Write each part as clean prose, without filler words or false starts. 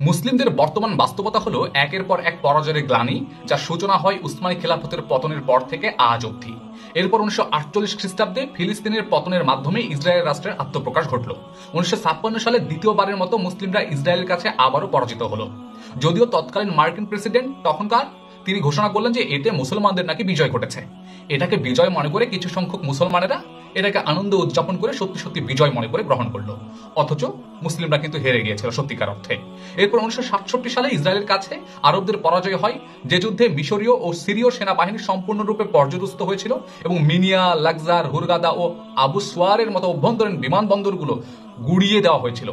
মুসলিমদের বর্তমান বাস্তবতা হলো একের পর এক পরাজয়ের গ্লানি, যার সূচনা হয় উসমানী খেলাফতের পতনের পর থেকে আজ অবধি। এরপর 1948 খ্রিস্টাব্দে ফিলিস্তিনের পতনের মাধ্যমে ইসরায়েল রাষ্ট্রের আত্মপ্রকাশ ঘটল। 1956 সালে দ্বিতীয়বারের মতো মুসলিমরা ইসরায়েলের কাছে আবারও পরাজিত হলো। যদিও তৎকালীন মার্কিন প্রেসিডেন্ট তখনকার তিনি ঘোষণা করলেন যে এতে মুসলমানদের নাকি বিজয় ঘটেছে। এটাকে বিজয় মনে করে কিছু সংখ্যক মুসলমানেরা এটাকে আনন্দ উদযাপন করে সত্যি সত্যি বিজয় মনে করে গ্রহণ করলো, অথচ মুসলিমরা কিন্তু হেরে গিয়েছিল সত্যিকার অর্থে। এরপর 1967 সালে ইসরায়েলের কাছে আরবদের পরাজয় হয়, যে যুদ্ধে মিশরীয় ও সিরীয় সেনাবাহিনী সম্পূর্ণরূপে পর্যদস্ত হয়েছিল এবং মিনিয়া, লাকজার, হুরগাদা ও আবু সোয়ারের মতো অভ্যন্তরীণ বিমানবন্দরগুলো গুড়িয়ে দেওয়া হয়েছিল।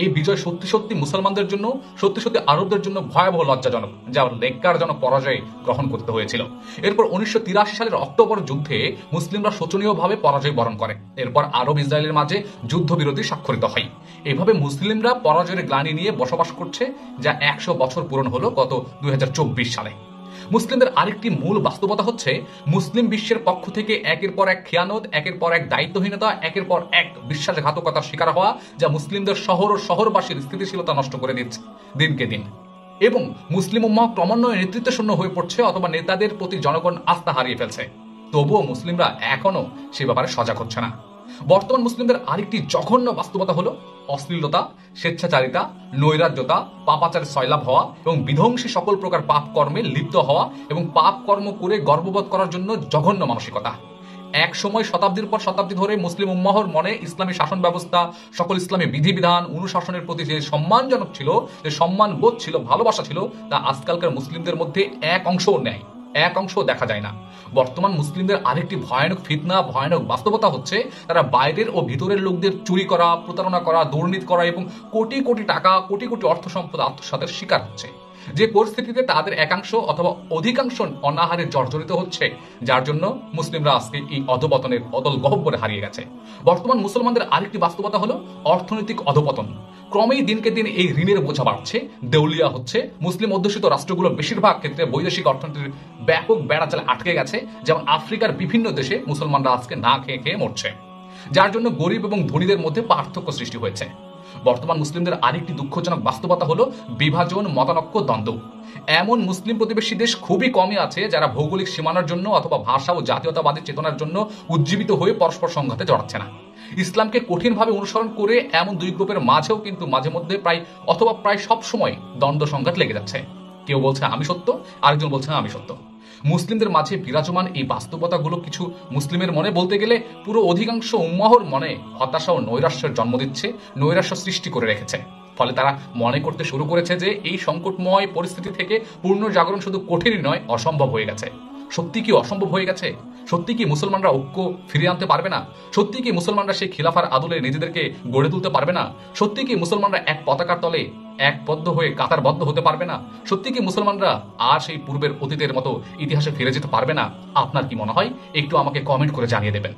এই বিজয় সত্যি সত্যি মুসলমানদের জন্য, সত্যি সত্যি আরবদের জন্য ভয়াবহ লজ্জাজনক, যা নেককারজনক পরাজয় গ্রহণ করতে হয়েছিল। এরপর 1983 সালের অক্টোবর যুদ্ধে মুসলিমরা শোচনীয়ভাবে পরাজয় বরণ করে। এরপর আরব ইসরায়েলের মাঝে যুদ্ধবিরতি স্বাক্ষরিত হয়। এভাবে মুসলিমরা পরাজয়ের গ্লানি নিয়ে বসবাস করছে, যা 100 বছর পূরণ হলো গত 2024 সালে। মুসলিমদের আরেকটি মূল বাস্তবতা হচ্ছে মুসলিম বিশ্বের পক্ষ থেকে একের পর এক খেয়ানত, একের পর এক দায়িত্বহীনতা, একের পর এক বিশ্বাসঘাতকতার শিকার হওয়া, যা মুসলিমদের শহর ও শহরবাসীর স্থিতিশীলতা নষ্ট করে দিচ্ছে দিনকে দিন। এবং মুসলিম উম্মাহ ক্রমান্বয়ে নেতৃত্বশূন্য হয়ে পড়ছে অথবা নেতাদের প্রতি জনগণ আস্থা হারিয়ে ফেলছে। তবুও মুসলিমরা এখনো সে ব্যাপারে সজাগ হচ্ছে না। বর্তমান মুসলিমদের আরেকটি জঘন্য বাস্তবতা হলো অশ্লীলতা, স্বেচ্ছাচারিতা, নৈরাজ্যতা, পাপাচারে সয়লাভ হওয়া এবং বিধ্বংসী সকল প্রকার পাপ কর্মে লিপ্ত হওয়া এবং পাপ কর্ম করে গর্ববোধ করার জন্য জঘন্য মানসিকতা। এক সময় শতাব্দীর পর শতাব্দী ধরে মুসলিম উম্মাহর মনে ইসলামী শাসন ব্যবস্থা, সকল ইসলামী বিধিবিধান, অনুশাসনের প্রতি যে সম্মানজনক ছিল, যে সম্মান বোধ ছিল, ভালোবাসা ছিল, তা আজকালকার মুসলিমদের মধ্যে এক অংশও নেই, এক অংশ দেখা যায় না। বর্তমান মুসলিমদের আরেকটি ভয়ানক ফিতনা, ভয়ানক বাস্তবতা হচ্ছে তারা বাইরের ও ভিতরের লোকদের চুরি করা, প্রতারণা করা, দুর্নীতি করা এবং কোটি কোটি টাকা, কোটি কোটি অর্থ সম্পদ আত্মসাতের শিকার হচ্ছে। যে পরিস্থিতিতে তাদের একাংশ অথবা অধিকাংশ অনাহারে জর্জরিত হচ্ছে, যার জন্য মুসলিমরা আজকে এই অধপতনের অতল গহ্বরে হারিয়ে গেছে। বর্তমান মুসলমানদের আরেকটি বাস্তবতা হলো অর্থনৈতিক অধপতন। ক্রমেই দিনকে দিন এই ঋণের বোঝা বাড়ছে, দেউলিয়া হচ্ছে। মুসলিম অধ্যুষিত রাষ্ট্রগুলোর বেশিরভাগ ক্ষেত্রে বৈদেশিক অর্থনীতির ব্যাপক বেড়াচালে আটকে গেছে। যেমন আফ্রিকার বিভিন্ন দেশে মুসলমানরা আজকে না খেয়ে খেয়ে মরছে, যার জন্য গরিব এবং ধনীদের মধ্যে পার্থক্য সৃষ্টি হয়েছে। বর্তমান মুসলিমদের আরেকটি দুঃখজনক বাস্তবতা হলো বিভাজন, মতানৈক্য, দ্বন্দ্ব। এমন মুসলিম প্রতিবেশী দেশ খুবই কমই আছে যারা ভৌগোলিক সীমানার জন্য অথবা ভাষা ও জাতীয়তাবাদী চেতনার জন্য উজ্জীবিত হয়ে পরস্পর সংঘাতে জড়াচ্ছে না। ইসলামকে কঠিনভাবে অনুসরণ করে এমন দুই গ্রুপের মাঝেও কিন্তু মাঝে মধ্যে প্রায় সব সময় দ্বন্দ্ব সংঘাত লেগে যাচ্ছে। কেউ বলছে আমি সত্য, আরেকজন বলছে আমি সত্য। মুসলিমদের মাঝে বিরাজমান এই বাস্তবতাগুলো কিছু মুসলিমের মনে, বলতে গেলে পুরো অধিকাংশ উম্মাহর মনে হতাশা ও নৈরাশ্যের জন্ম দিচ্ছে, নৈরাশ্য সৃষ্টি করে রেখেছে। ফলে তারা মনে করতে শুরু করেছে যে এই সংকটময় পরিস্থিতি থেকে পূর্ণ জাগরণ শুধু কঠিনই নয়, অসম্ভব হয়ে গেছে। সত্যি কি অসম্ভব হয়ে গেছে? সত্যি কি মুসলমানরা ঐক্য ফিরিয়ে আনতে পারবে না? সত্যি কি মুসলমানরা সেই খিলাফার আদলে নিজেদেরকে গড়ে তুলতে পারবে না? সত্যি কি মুসলমানরা এক পতাকার তলে একবদ্ধ হয়ে কাতারবদ্ধ হতে পারবে না? সত্যি কি মুসলমানরা আর সেই পূর্বের অতীতের মতো ইতিহাসে ফিরে যেতে পারবে না? আপনার কি মনে হয়? একটু আমাকে কমেন্ট করে জানিয়ে দেবেন।